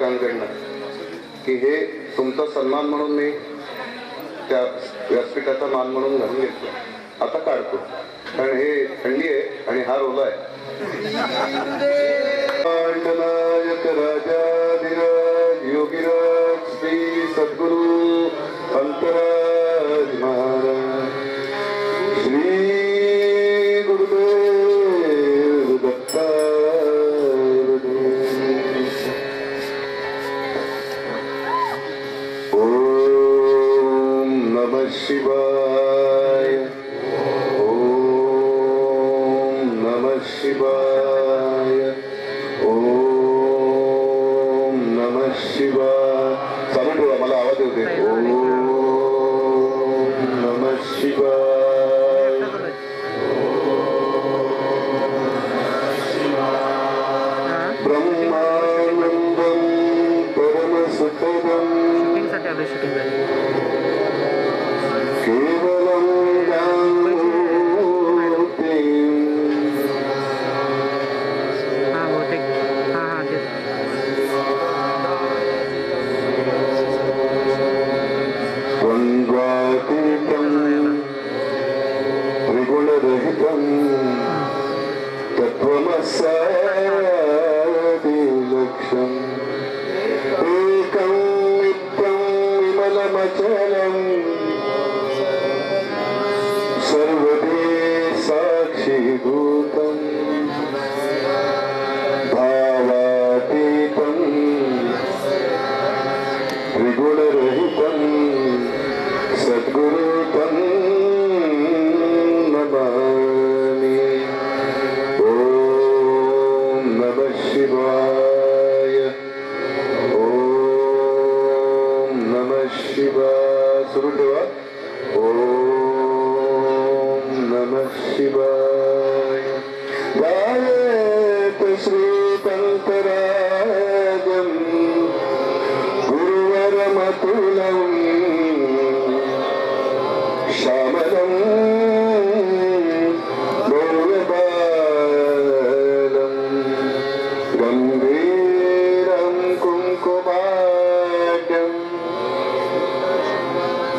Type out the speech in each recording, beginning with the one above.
प्रेक्षकांकडनं की हे तुमचा सन्मान म्हणून मी त्या व्यासपीठाचा मान म्हणून घालून घेतलो. आता काढतो कारण हे थंडी आहे आणि हा रोला आहे. नायक राजाधिराज योगीराज श्री सद्गुरु अंतराज महाराज श्री गुरुदेव दत्ता शिवाय. ओम नमः शिवाय. ओम नमः शिवाय. चालू ठेवा, मला आवाज येते. ओम नमः शिवाय. ब्रह्मानंदं परमसुखदं केवलं द्वन्द्वातीतं त्रिगुणरहितं तत्त्वमस्यादिलक्ष्यम् एकं नित्यं विमलमचलम् सर्वदे साक्षीभूतम् भावातीतं त्रिगुणरहितं सद्गुरुतं नमामि. ओम नमः शिवाय. ओम नमः शिवाय. सुरू ठेवा. ओम नमः शिवाय. गायत श्रीकंठराजं गुरुवरमतुलं श्यामलं गौरबालं गम्भीरं कुङ्कुमाढ्यं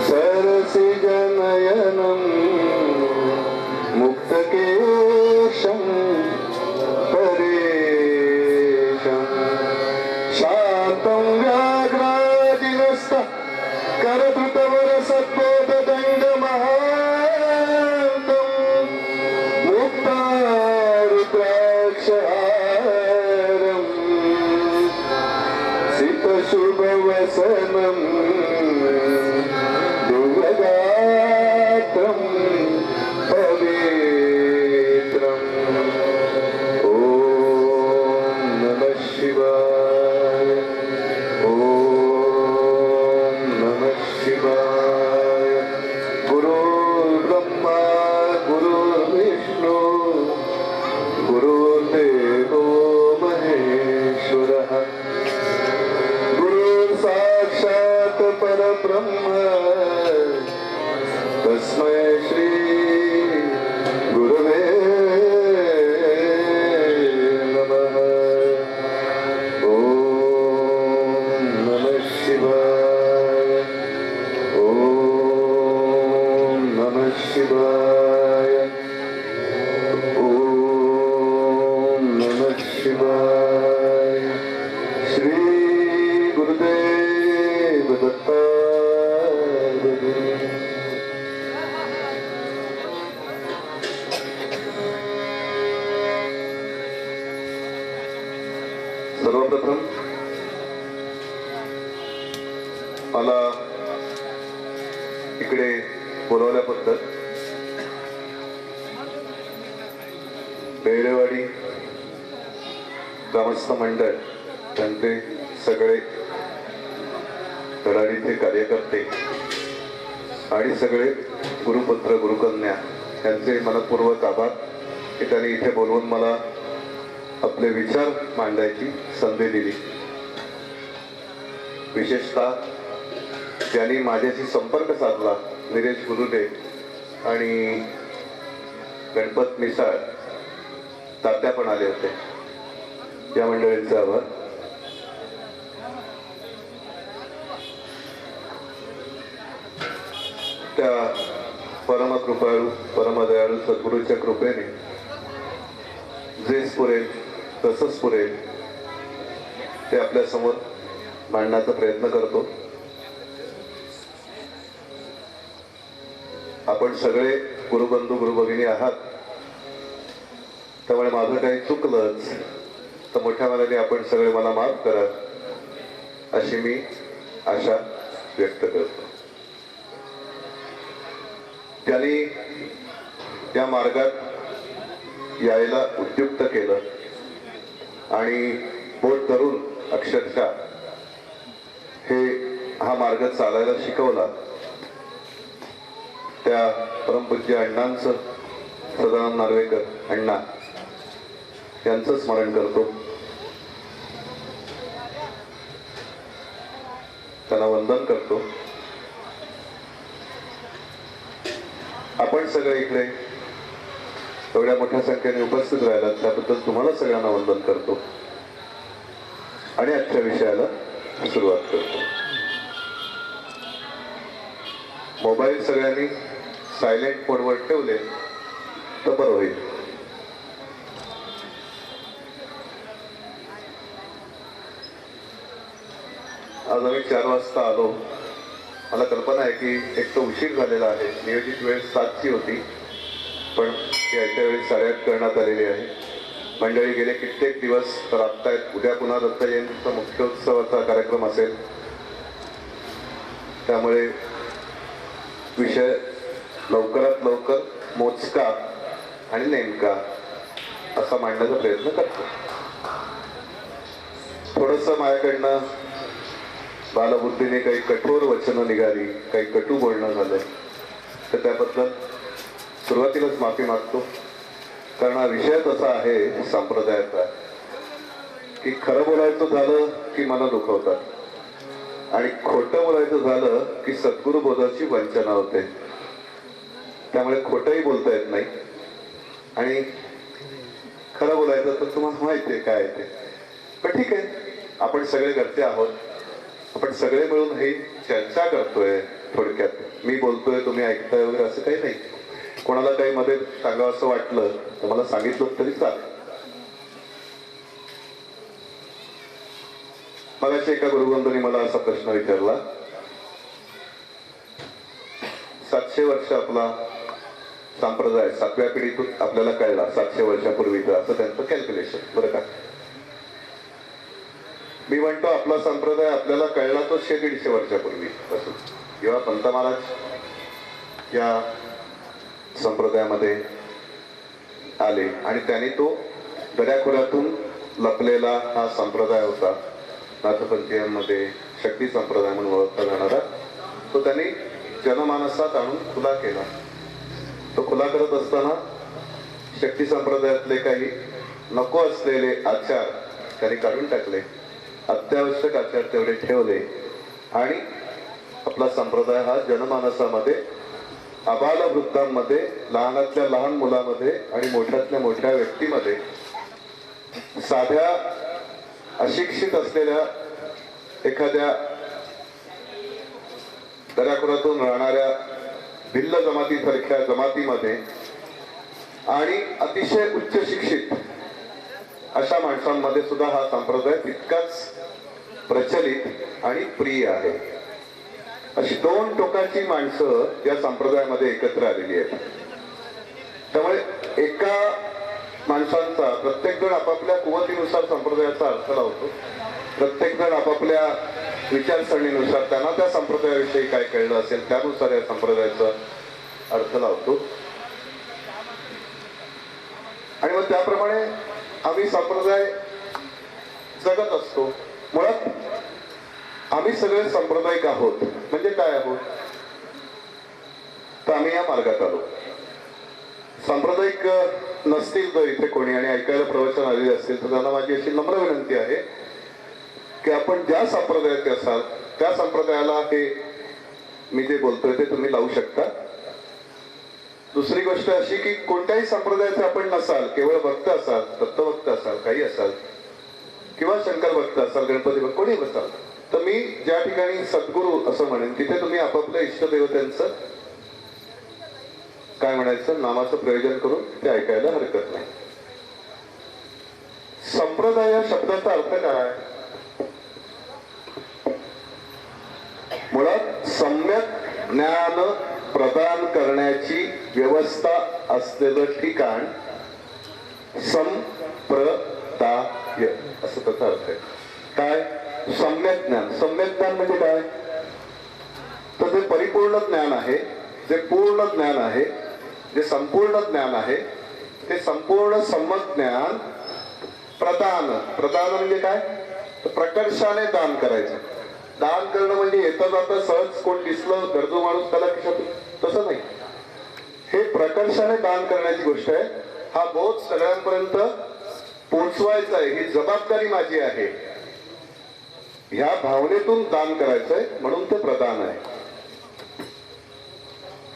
सरसिजनयनं मुक्तकेशं परेशं शान्तं व्याघ्रादिनस्तः करधृतवरसद्बोधदण्डमहान्तं मुक्तारुद्राक्षहारं सितशुभवसनं दुर्गात्रं पवित्रम्. ओम नमः शिवाय. ओम नमः शिवाय. गुरु ब्रह्मा गुरु विष्णु गुरुर्देवो महेश्वरः गुरु साक्षात् परब्रह्म तस्मै श्री गुरवे नमः. ओम नमः शिवाय. ओम नमः शिवाय. ओम नमः शिवाय. श्री गुरुदेव दत्ता. सर्वप्रथम मला इकडे बोलवल्याबद्दल बेळेवाडी ग्रामस्थ मंडळ त्यांचे सगळे धडाडीचे कार्यकर्ते आणि सगळे गुरुपुत्र गुरुकन्या यांचे मनपूर्वक आभार की त्यांनी इथे बोलवून मला आपले विचार मांडायची संधी दिली. विशेषतः ज्यांनी माझ्याशी संपर्क साधला निलेश गुरुदे आणि गणपत मिसाळ तात्या पण आले होते. या मंडळींचा आभार. त्या परमकृपाळू परमदयाळू सद्गुरूच्या कृपेने जेच पुरेल तसंच पुरेल ते आपल्या समोर मांडण्याचा प्रयत्न करतो. आपण सगळे गुरुबंधू गुरुभगिनी आहात, त्यामुळे माझं काही चुकलंच तर मोठ्या मनाने आपण सगळे मला माफ करा अशी मी आशा व्यक्त करतो. त्यांनी त्या मार्गात यायला उद्युक्त केलं आणि बोट धरून अक्षरशः हा मार्ग चालायला शिकवला. त्या परमपूज्य अण्णांचं, सदानंद नार्वेकर अण्णा यांचं स्मरण करतो. त्यांना वंदन करतो. आपण सगळे इकडे एवढ्या मोठ्या संख्येने उपस्थित राहिलात त्याबद्दल तुम्हाला सगळ्यांना वंदन करतो आणि आजच्या विषयाला सुरुवात करतो. मोबाईल सगळ्यांनी सायलेंट मोडवर ठेवले तर बरं होईल. आज आम्ही 4 वाजता आलो. मला कल्पना आहे की एक तर उशीर झालेला आहे. नियोजित वेळ 7ची होती, पण ती आयत्या वेळी 8:30 करण्यात आलेली आहे. मंडळी गेले कित्येक दिवस राबतायत. उद्या पुन्हा दत्त जयंतीचा मुख्य उत्सवाचा कार्यक्रम असेल, त्यामुळे विषय लवकरात लवकर मोजका आणि नेमका असा मांडण्याचा प्रयत्न करतो. थोडस माझ्याकडनं बालबुद्धीने काही कठोर वचनं निघाली, काही कटू बोलणं झालं तर त्याबद्दल सुरुवातीलाच माफी मागतो. कारण हा विषय तसा आहे संप्रदायाचा की खरं बोलायचं झालं की मला दुखवतात आणि खोटं बोलायचं झालं की सद्गुरु बोधाची वंचना होते. त्यामुळे खोटंही बोलता येत नाही आणि खरं बोलायचं तर तुम्हाला माहिती आहे काय ते. पण ठीक आहे, आपण सगळे घरचे आहोत. आपण सगळे मिळून हे चर्चा करतोय. थोडक्यात मी बोलतोय, तुम्ही ऐकताय वगैरे असं काही नाही. कोणाला काही मध्ये सांगावं असं वाटलं तर मला सांगितलं तरी चालेल. मगाशी एका गुरुबंधूंनी मला असा प्रश्न विचारला, 700 वर्ष आपला संप्रदाय 7व्या पिढीतून आपल्याला कळला, 700 वर्षापूर्वीचा, असं त्यांचं कॅल्क्युलेशन. बरं का? मी म्हणतो आपला संप्रदाय आपल्याला कळला तो 150 वर्षापूर्वी पासून, जेव्हा पंत महाराज या संप्रदायामध्ये आले आणि त्यांनी तो दऱ्याखोऱ्यातून लपलेला हा संप्रदाय होता, नाथपंथीयांमध्ये शक्ती संप्रदाय म्हणून ओळखला जाणारा, तो त्यांनी जनमानसात आणून खुला केला. तो खुला करत असताना शक्ती संप्रदायातले काही नको असलेले आचार त्यांनी काढून टाकले, अत्यावश्यक आचार तेवढे ठेवले आणि आपला संप्रदाय हा जनमानसामध्ये, अबाल वृद्धांमध्ये, लहानातल्या लहान मुलामध्ये आणि मोठ्यातल्या मोठ्या व्यक्तीमध्ये, साध्या अशिक्षित असलेल्या एखाद्या दऱ्याखोऱ्यातून राहणाऱ्या भिल्ल जमातीसारख्या जमातीमध्ये आणि अतिशय उच्च शिक्षित अशा माणसांमध्ये सुद्धा हा संप्रदाय तितकाच प्रचलित आणि प्रिय आहे. अशी 2 टोकाची माणसं या संप्रदायामध्ये एकत्र आलेली आहेत. त्यामुळे एका माणसांचा, प्रत्येक जण आपापल्या कुवतीनुसार संप्रदायाचा अर्थ लावतो. प्रत्येक जण आपापल्या विचारसरणीनुसार त्यांना त्या संप्रदायाविषयी काय कळलं असेल त्यानुसार या संप्रदायाचा अर्थ लावतो आणि मग त्याप्रमाणे आम्ही संप्रदाय जगत असतो. मुळात आम्ही सगळे सांप्रदायिक आहोत. म्हणजे काय आहोत तर आम्ही या मार्गात आलो. सांप्रदायिक नसतील तर इथे कोणी आणि ऐकायला प्रवचन आलेले असतील तर त्यांना माझी अशी नम्र विनंती आहे की आपण ज्या संप्रदायाचे असाल त्या संप्रदायाला हे मी जे बोलतोय ते तुम्ही लावू शकता. दुसरी गोष्ट अशी की कोणत्याही संप्रदायाचे आपण नसाल, केवळ भक्त असाल, दत्तभक्त असाल, काही असाल किंवा शंकर भक्त असाल, गणपती भक्त, कोणी असाल, तर मी ज्या ठिकाणी सद्गुरू असं म्हणेन तिथे तुम्ही आपापल्या इष्टदेवतांचं काय म्हणायचं, नामाचं प्रयोजन करून ते ऐकायला हरकत नाही. संप्रदाय या शब्दाचा अर्थ काय? मुळात सम्यक ज्ञान प्रदान करण्याची व्यवस्था असलेलं ठिकाण संप्रदाय असं त्याचा अर्थ आहे. काय? सम्यक ज्ञान. सम्यक ज्ञान म्हणजे काय? तर जे परिपूर्ण ज्ञान आहे, जे पूर्ण ज्ञान आहे, जे संपूर्ण ज्ञान आहे, ते संपूर्ण सम्यक ज्ञान प्रदान. प्रदान म्हणजे काय? तर प्रकर्षाने दान करायचं. दान करणं म्हणजे येता जाता सहज कोण दिसलं गरजू माणूस त्याला खिशातून, तसं नाही. हे प्रकर्षाने दान करण्याची गोष्ट आहे. हा बोध सगळ्यांपर्यंत पोचवायचा आहे, ही जबाबदारी माझी आहे, ह्या भावनेतून दान करायचंय, म्हणून ते प्रदान आहे.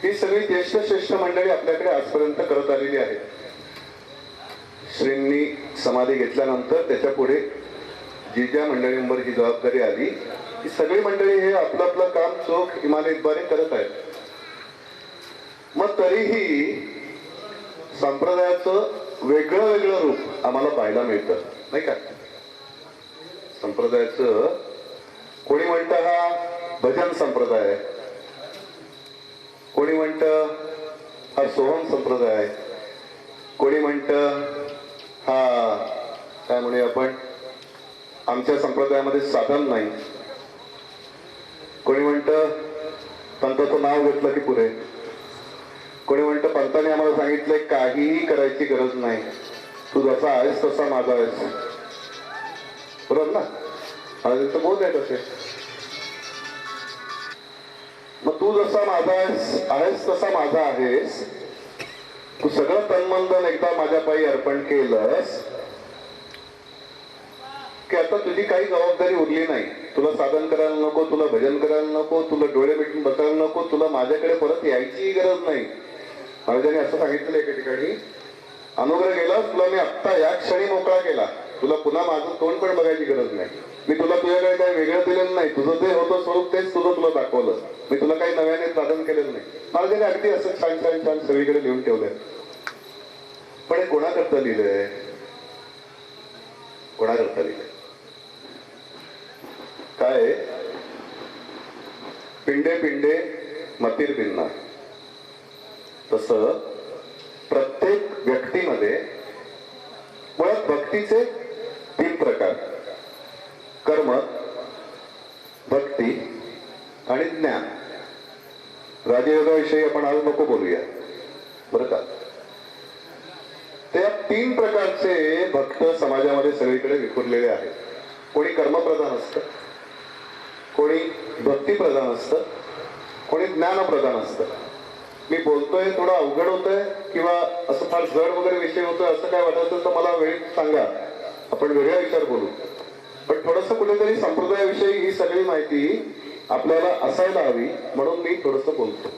ही सगळी ज्येष्ठ श्रेष्ठ मंडळी आपल्याकडे आजपर्यंत करत आलेली आहे. श्रींनी समाधी घेतल्यानंतर त्याच्या पुढे जी ज्या मंडळींवर ही जबाबदारी आली, ही सगळी मंडळी हे आपलं आपलं काम चोख इमानीतद्वारे करत आहेत. मग तरीही संप्रदायाचं वेगळं वेगळं रूप आम्हाला पाहायला मिळतं, नाही का? संप्रदायाचं कोणी म्हणतं हा भजन संप्रदाय आहे, कोणी म्हणतं हा सोहम संप्रदाय आहे, कोणी म्हणतं हा काय म्हणूया आपण आमच्या संप्रदायामध्ये साधन नाही, कोणी म्हणतं पंथाचं नाव घेतलं की पुरे, कोणी म्हणतं पंताने आम्हाला सांगितलंय काहीही करायची गरज नाही, तू जसा आहेस तसा माझा आहेस. बरोबर ना? माझं बोध आहे तसे. मग तू जसा माझा आहेस तसा माझा आहेस, तू सगळं तन्मन एकदा माझ्या पायी अर्पण केलंस की आता तुझी काही जबाबदारी उरली नाही. तुला साधन करायला नको, तुला भजन करायला नको, तुला डोळे मिटून बसायला नको, तुला माझ्याकडे परत यायचीही गरज नाही. महाराजांनी असं सांगितलं एका ठिकाणी, अनुग्रह केला तुला मी आत्ता या क्षणी मोकळा केला, तुला पुन्हा माझं तोंड पण बघायची गरज नाही. मी तुला तुझ्याकडे काही वेगळं दिलेलं नाही, तुझं जे होतं स्वरूप तेच तुझं तुला दाखवलं. मी तुला काही नव्याने साधन केलेलं नाही. महाराजांनी अगदी असं छान छान छान सगळीकडे लिहून ठेवलंय. पण हे कोणाकरता लिहिलंय? कोणाकरता लिहिलंय? काय? पिंडे पिंडे मतीर भिन्ना. तसं प्रत्येक व्यक्तीमध्ये मुळात भक्तीचे 3 प्रकार, कर्म, भक्ती आणि ज्ञान. राजयोगाविषयी आपण आज नको बोलूया, बरं का? त्या 3 प्रकारचे भक्त समाजामध्ये सगळीकडे विखुरलेले आहेत. कोणी कर्मप्रधान असतं, कोणी भक्तिप्रधान असतं, कोणी ज्ञानप्रधान असतं. मी बोलतोय थोडं अवघड होतंय किंवा असं फार जड वगैरे विषय होतोय असं काय वाटत असेल तर मला वेळ सांगा, आपण वेगळा विचार बोलू. पण थोडस कुठेतरी संप्रदायाविषयी ही सगळी माहिती आपल्याला असायला हवी, म्हणून मी थोडस बोलतो.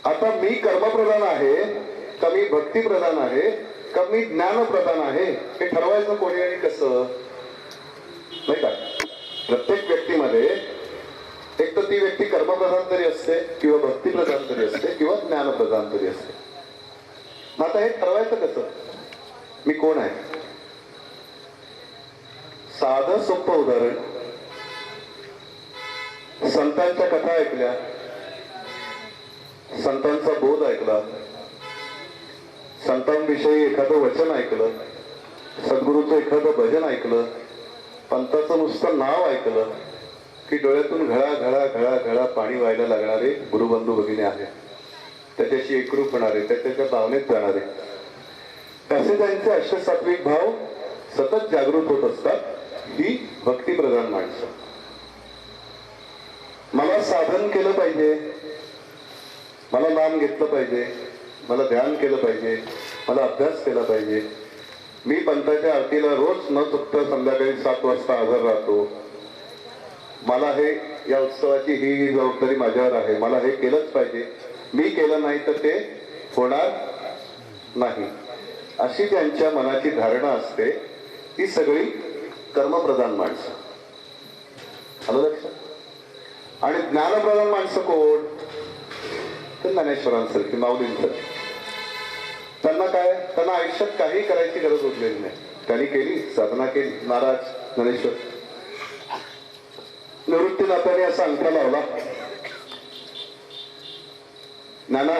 आता मी कर्मप्रधान आहे का मी भक्तिप्रधान आहे का मी ज्ञानप्रधान आहे, हे ठरवायचं कोणी आणि कसं, नाही का? प्रत्येक व्यक्तीमध्ये एक तर ती व्यक्ती कर्मप्रधान तरी असते किंवा भक्तिप्रधान तरी असते किंवा ज्ञानप्रधान तरी असते. मग आता हे ठरवायचं कसं, मी कोण आहे? साधं सोपं उदाहरण, संतांच्या कथा ऐकल्या, संतांचा बोध ऐकला, संतांविषयी एखादं वचन ऐकलं, सद्गुरूचं एखादं भजन ऐकलं, पंथाचं नुसतं नाव ऐकलं की डोळ्यातून घळा घळा घळा घळा पाणी व्हायला लागणारे गुरुबंधू भगिनी आहेत. त्याच्याशी एकरूप होणारे, त्याच्या भावनेत जाणारे, तसे त्यांचे अष्टसात्विक भाव सतत जागृत होत असतात. ही भक्तिप्रधान माणसं. मला साधन केलं पाहिजे, मला नाम घेतलं पाहिजे, मला ध्यान केलं पाहिजे, मला अभ्यास केला पाहिजे, मी पंथाच्या आरतीला रोज न चुकता संध्याकाळी 7 वाजता हजर राहतो, मला हे या उत्सवाची ही जबाबदारी माझ्यावर आहे, मला हे केलंच पाहिजे, मी केलं नाही तर ते होणार नाही, अशी त्यांच्या मनाची धारणा असते. ही सगळी कर्मप्रधान माणसं. आलं लक्षात? आणि ज्ञानप्रधान माणसं कोण? तर ज्ञानेश्वरांसारखी माऊलींसारखी. त्यांना काय, त्यांना आयुष्यात काही करायची गरज उरलेली नाही. त्यांनी केली, साधना केली. महाराज ज्ञानेश्वर निवृत्ती नात्याने असा अंगठा लावला. नाना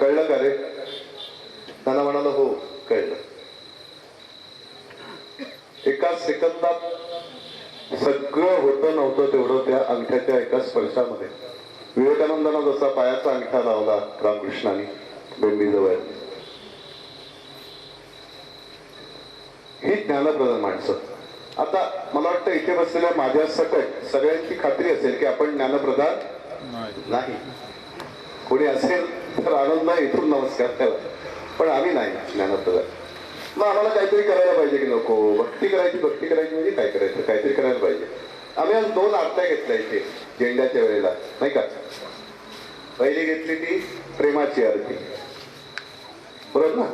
कळलं का रे? नाना म्हणाला हो कळलं. एका सेकंदात सगळं होतं नव्हतं तेवढं त्या अंगठ्याच्या एका स्पर्शामध्ये. विवेकानंदांना जसा पायाचा अंगठा लावला रामकृष्णाने बेंबीजवळ, ही ज्ञानप्रधान माणसं. आता मला वाटतं इथे बसलेल्या माझ्या सकट सगळ्यांची खात्री असेल की आपण ज्ञानप्रधान नाही. कोणी असेल तर आनंद इथून नमस्कार करा, पण आम्ही नाही ज्ञानप्रधान. मग आम्हाला काहीतरी करायला पाहिजे की नको? भक्ती करायची म्हणजे काय करायचं, काहीतरी करायला पाहिजे. आम्ही आज 2 आरत्या घेतल्या इथे झेंड्याच्या वेळेला, नाही का? पहिली घेतली ती प्रेमाची आरती, बरोबर ना?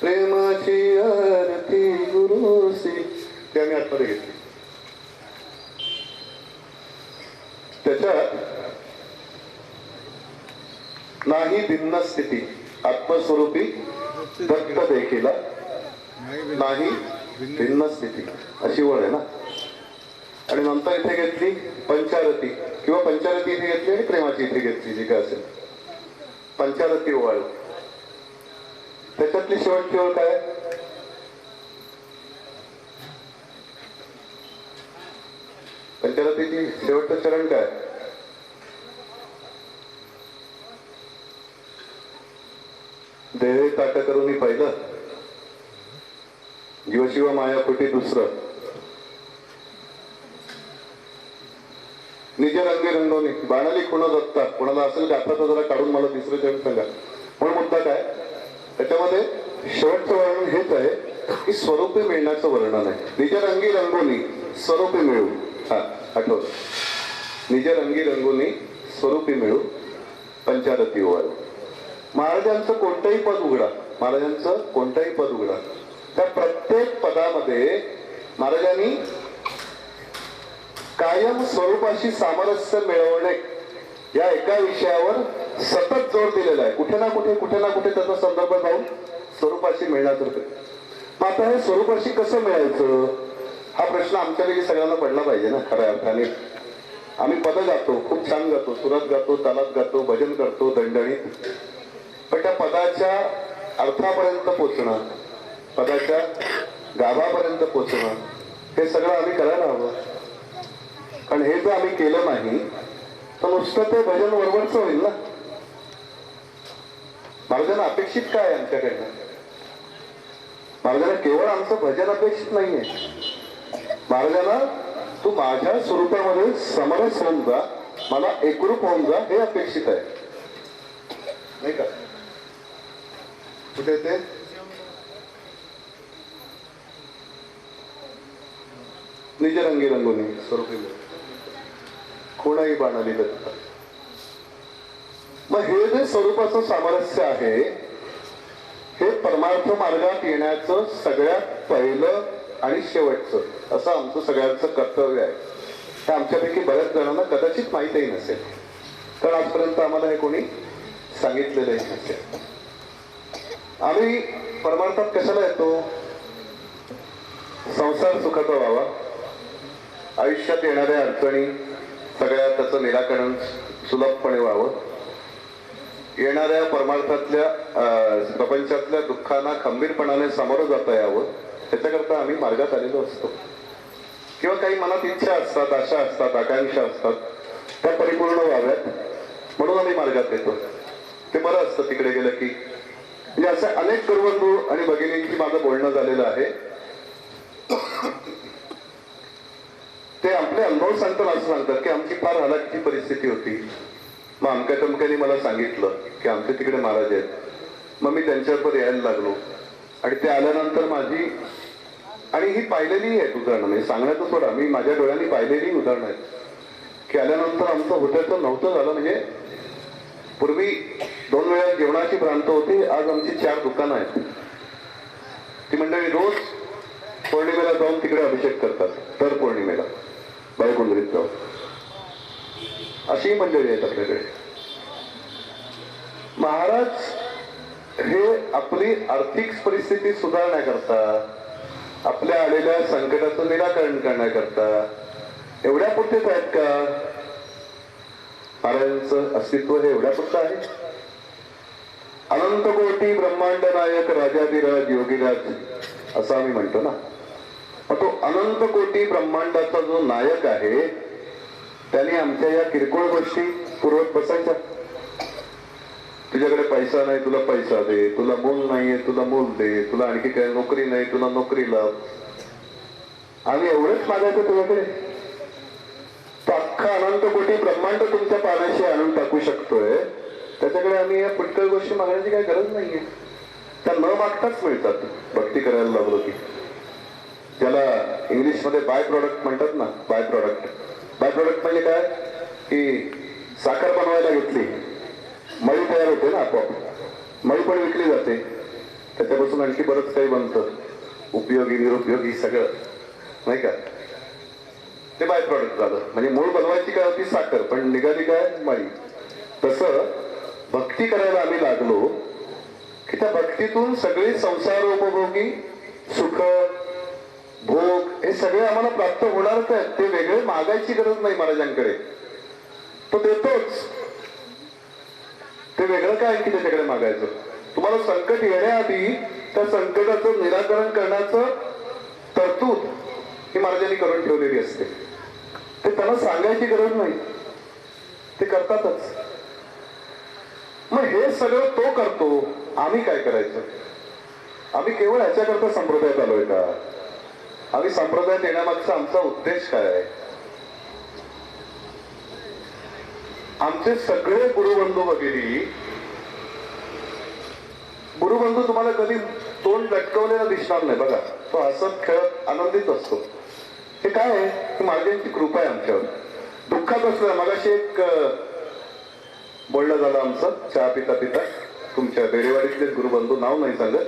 प्रेमाची आरती गुरुसी, ते आम्ही आतमध्ये घेतली. त्याच्यात नाही भिन्न स्थिती आत्मस्वरूपी दत्त देखीला नाही भिन्न स्थिती, अशी ओळ आहे ना. आणि नंतर इथे घेतली पंचारती, किंवा पंचारती इथे घेतली आणि प्रेमाची इथे घेतली, जी काय असेल पंचारती ओवाळ. त्याच्यातली शेवटची ओळ काय? पंचारतीची शेवटचं चरण काय? देह ताट करून पहिलं, जीवशिव माया कुठे दुसरं, निज रंगी रंगवणी बाणाली खुणा दत्ता. कोणाला असेल गाथा तर जरा काढून मला तिसरं चरण सांगा. पण मुद्दा काय त्याच्यामध्ये शेवटचं वर्णन हेच आहे की स्वरूपी मिळण्याचं वर्णन आहे. निज रंगी रंगोनी स्वरूपी मिळू. हा आठवत, निज रंगी रंगोनी स्वरूपी मिळू पंचारती ओवाळू. महाराजांचं कोणतंही पद उघडा, महाराजांचं कोणतंही पद उघडा, त्या प्रत्येक पदामध्ये महाराजांनी कायम स्वरूपाशी सामरस्य मिळवणे या एका विषयावर सतत जोर दिलेला आहे. कुठे ना कुठे त्याचा संदर्भ जाऊन स्वरूपाशी मिळण्यासारखं. मग आता हे स्वरूपाशी कसं मिळायचं हा प्रश्न आमच्यापैकी सगळ्यांना पडला पाहिजे ना. खऱ्या अर्थाने आम्ही पद गातो, खूप छान गातो, सुरात गातो, तालात गातो, भजन करतो, दणदणीत. पण त्या पदाच्या अर्थापर्यंत पोचणं, पदाच्या गाभापर्यंत पोचणं, हे सगळं आम्ही करायला हवं. कारण हे जर आम्ही केलं नाही तर नुसतं ते भजन वरवरच होईल ना. महाराजांना अपेक्षित काय आहे आमच्याकडनं? महाराजांना केवळ आमचं भजन अपेक्षित नाहीये. महाराजांना तू माझ्या स्वरूपामध्ये समरस होऊन जा, मला एकरूप होऊन जा, हे अपेक्षित आहे, नाही का? कुठे ते निज रंगी रंगोनी स्वरूपी कोणाही बाणाली दत्ता. मग हे जे स्वरूपाचं सामरस्य आहे हे परमार्थ मार्गात येण्याचं सगळ्यात पहिलं आणि शेवटचं असं आमचं सगळ्यांचं कर्तव्य आहे. हे आमच्यापैकी बऱ्याच जणांना कदाचित माहीतही नसेल, कारण आजपर्यंत आम्हाला हे कोणी सांगितलेलंही नसेल. आम्ही परमार्थात कशाला येतो? संसार सुखाचा व्हावा, आयुष्यात येणाऱ्या अडचणी सगळ्या त्याचं निराकरण सुलभपणे व्हावं, येणाऱ्या परमार्थातल्या प्रपंचातल्या दुःखांना खंबीरपणाने सामोरं जाता यावं, त्याच्याकरता आम्ही मार्गात आलेलो असतो. किंवा काही मनात इच्छा असतात, आशा असतात, आकांक्षा असतात, त्या परिपूर्ण व्हाव्यात म्हणून आम्ही मार्गात येतो. ते बरं असतं तिकडे गेलं की. म्हणजे असं अनेक गुरुबंधू आणि भगिनींची माझं बोलणं झालेलं आहे. ते आपले अनुभव सांगताना असं सांगतात की आमची फार हलाखीची परिस्थिती होती. मग अमक्या तमक्याने मला सांगितलं की आमच्या तिकडे महाराज आहेत. मग मी त्यांच्यावर यायला लागलो आणि ते आल्यानंतर माझी, आणि ही पाहिलेली आहेत उदाहरणं, म्हणजे सांगण्याचं सोडा, मी माझ्या डोळ्यांनी पाहिलेली उदाहरणं आहेत की आल्यानंतर आमचं होत्याचं नव्हतं झालं. म्हणजे पूर्वी 2 वेळा जेवणाची भ्रांत होती, आज आमची 4 दुकानं आहेत. ती मंडळी रोज पौर्णिमेला जाऊन तिकडे अभिषेक करतात, दर पौर्णिमेला बायकुंडरीत जाऊन. अशी मंडळी आहेत आपल्याकडे. महाराज हे आपली आर्थिक परिस्थिती सुधारण्याकरता, आपल्या आलेल्या संकटाचं निराकरण करण्याकरता एवढ्या पुरतेच आहेत का? महाराजांचं अस्तित्व हे एवढ्या पुरतं आहे? अनंत कोटी ब्रह्मांड नायक राजाधिराज योगीराज असं आम्ही म्हणतो ना. मग तो अनंत कोटी ब्रह्मांडाचा जो नायक आहे त्याने आमच्या या किरकोळ गोष्टी पुरवत बसायच्या. तुझ्याकडे पैसा नाही, तुला पैसा दे. तुला मूल नाहीये, तुला मूल दे. तुला आणखी काही नोकरी नाही, तुला नोकरी लाव. आम्ही एवढंच मागायचं तुझ्याकडे? तो अख्खा अनंत कोटी ब्रह्मांड तुमच्या पाण्याशी आणून टाकू शकतोय, त्याच्याकडे आम्ही या पुष्कळ गोष्टी मागण्याची काही गरज नाहीये. त्या न मागताच मिळतात भक्ती करायला लागलो की. ज्याला इंग्लिश मध्ये बाय प्रॉडक्ट म्हणतात ना. बाय प्रॉडक्ट म्हणजे काय की साखर बनवायला घेतली, मळी तयार होते ना आपोआप. मळी पण विकली जाते, त्याच्यापासून आणखी बरंच काही बनतं, उपयोगी निरुपयोगी सगळं, नाही का. ते बाय प्रॉडक्ट झालं. म्हणजे मूळ बनवायची काय होती साखर, पण निघाली काय मळी. तसं भक्ती करायला आम्ही लागलो की त्या भक्तीतून सगळे संसारोपभोगी सुख भोग हे सगळे आम्हाला प्राप्त होणारच आहेत. ते वेगळे मागायची गरज नाही महाराजांकडे, तो देतोच. ते वेगळं काय की त्याच्याकडे मागायचं? तुम्हाला संकट येण्याआधी त्या संकटाचं निराकरण करण्याचं तरतूद ही महाराजांनी करून ठेवलेली असते. ते त्यांना सांगायची गरज नाही, ते करतातच. मग हे सगळं तो करतो, आम्ही काय करायचं? आम्ही केवळ ह्याच्याकरता संप्रदायात आलोय का? आम्ही संप्रदायात येण्यामागचा आमचा उद्देश काय आहे? आमचे सगळे गुरुबंधू वगैरे, गुरुबंधू तुम्हाला कधी तोंड लटकवलेला दिसणार नाही बघा. तो हसत खेळत आनंदित असतो. हे काय आहे? महाराजांची कृपा आहे आमच्यावर. दुःखात असलं, मगाशी एक बोलणं झालं आमचं चहा पिता पिता, तुमच्या बेडेवाडीतले गुरुबंधू, नाव नाही सांगत,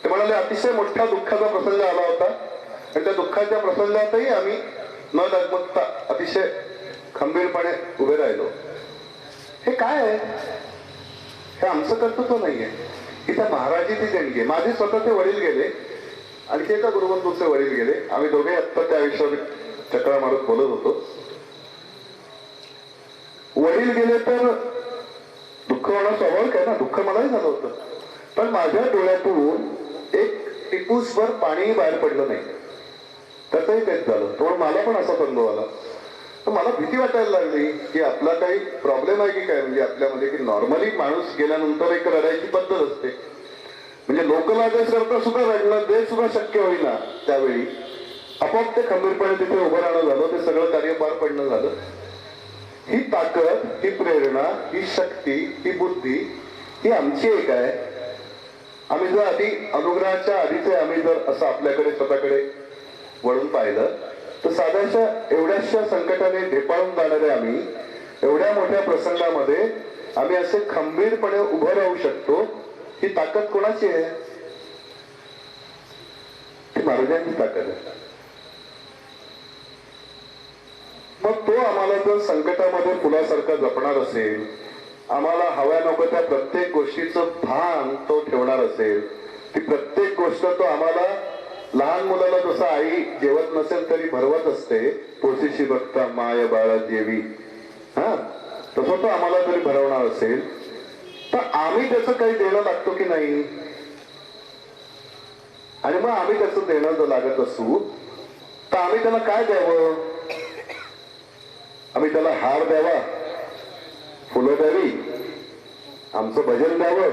ते म्हणाले अतिशय मोठा दुःखाचा प्रसंग आला होता आणि त्या दुःखाच्या प्रसंगातही आम्ही न डगमगता अतिशय खंबीरपणे उभे राहिलो. हे काय आहे? हे आमचं कर्तृत्व नाहीये, की त्या महाराजीची देणगी. माझे स्वतःचे वडील गेले, आणखी एका गुरुबंधूचे वडील गेले. आम्ही दोघे आत्ता त्या विषयावर चक्रा मारत बोलत होतो. वडील गेले तर दुःख होणं स्वाभाविक आहे ना. दुःख मलाही झालं होतं, पण माझ्या डोळ्यातून एक टिपूसभर पाणी बाहेर पडलं नाही. त्याचंही तेच झालं. तो मला पण असा अनुभव आला. तर मला भीती वाटायला लागली की आपला काही प्रॉब्लेम आहे की काय. म्हणजे आपल्यामध्ये की नॉर्मली माणूस गेल्यानंतर एक रडायची पद्धत असते. म्हणजे लोकलागेकरता सुद्धा रडणं ते सुद्धा शक्य होईना. त्यावेळी आपोआप ते खंबीरपणे तिथे उभं राहणं झालं. ते सगळं कार्य पार पडणं झालं. ही ताकद, ही प्रेरणा, ही शक्ती, ही बुद्धी ही आमची एक आहे. आम्ही जर आधी अनुग्रहाच्या आधीचे आम्ही जर असं आपल्याकडे स्वतःकडे वळून पाहिलं तर साध्याशा एवढ्याशा संकटाने ढेपाळून जाणारे आम्ही एवढ्या मोठ्या प्रसंगामध्ये आम्ही असे खंबीरपणे उभं राहू शकतो. ही ताकद कोणाची आहे? ती महाराजांची ताकद आहे. मग तो आम्हाला जर संकटामध्ये फुलासारखा जपणार असेल, आम्हाला हव्या नको त्या प्रत्येक गोष्टीचं भान तो ठेवणार असेल, ती प्रत्येक गोष्ट तो आम्हाला, लहान मुलाला जसं आई जेवत नसेल तरी भरवत असते, पोशीशी बघता माय बाळा जेवी, हा तसं तो आम्हाला जरी भरवणार असेल तर आम्ही त्याचं काही देणं लागतो की नाही? आणि मग आम्ही त्याचं देणं जर लागत असू तर आम्ही त्याला काय द्यावं? आम्ही त्याला हार द्यावा, फुलं द्यावी, आमचं भजन द्यावं,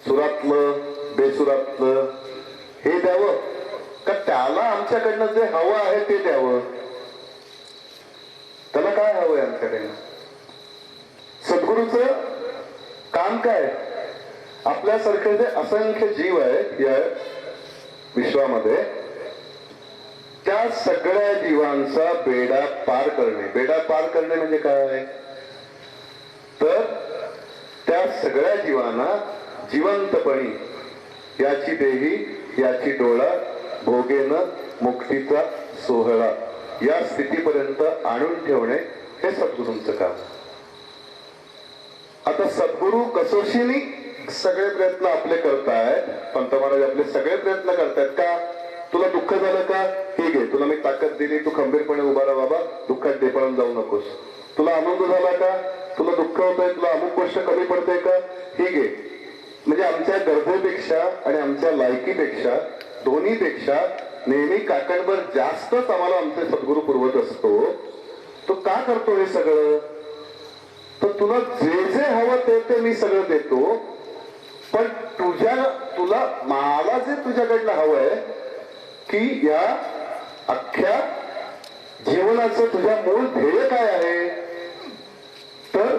सुरातलं बेसुरातलं हे द्यावं, का त्याला आमच्याकडनं जे हवं आहे ते द्यावं? त्याला काय हवंय आमच्याकडनं? सद्गुरूचं काम काय? आपल्यासारखे जे असंख्य जीव आहेत या विश्वामध्ये, त्या सगळ्या जीवांचा बेडा पार करणे. बेडा पार करणे म्हणजे काय? तर त्या सगळ्या जीवांना जिवंतपणी याची देही याची डोळा भोगेन मुक्तीचा सोहळा या स्थितीपर्यंत आणून ठेवणे हे सद्गुरूंचं काम. आता सद्गुरू कसोशीनी सगळे प्रयत्न आपले करतायत, पंत महाराज आपले सगळे प्रयत्न करतायत का? तुला दुःख झालं का? ठीक आहे, तुला मी ताकद दिली, तू खंबीरपणे उभा राहा बाबा, दुःखात ढेपाळून जाऊ नकोस. तुला आनंद झाला का? तुला दुःख होतंय, तुला अमुक गोष्ट कमी पडते का? ठीक आहे. म्हणजे आमच्या गरजेपेक्षा आणि आमच्या लायकीपेक्षा दोन्हीपेक्षा नेहमी काकणभर जास्तच आम्हाला आमचे सद्गुरू पुरवत असतो. तो का करतो हे सगळं? तर तुला जे जे हवं ते मी सगळं देतो, पण तुला मला जे तुझ्याकडनं हवंय की या अख्ख्या जीवनाचं तुझ्या मूळ ध्येय काय आहे, तर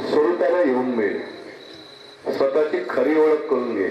स्वरूपाला येऊन मिळेल, स्वतःची खरी ओळख करून घे.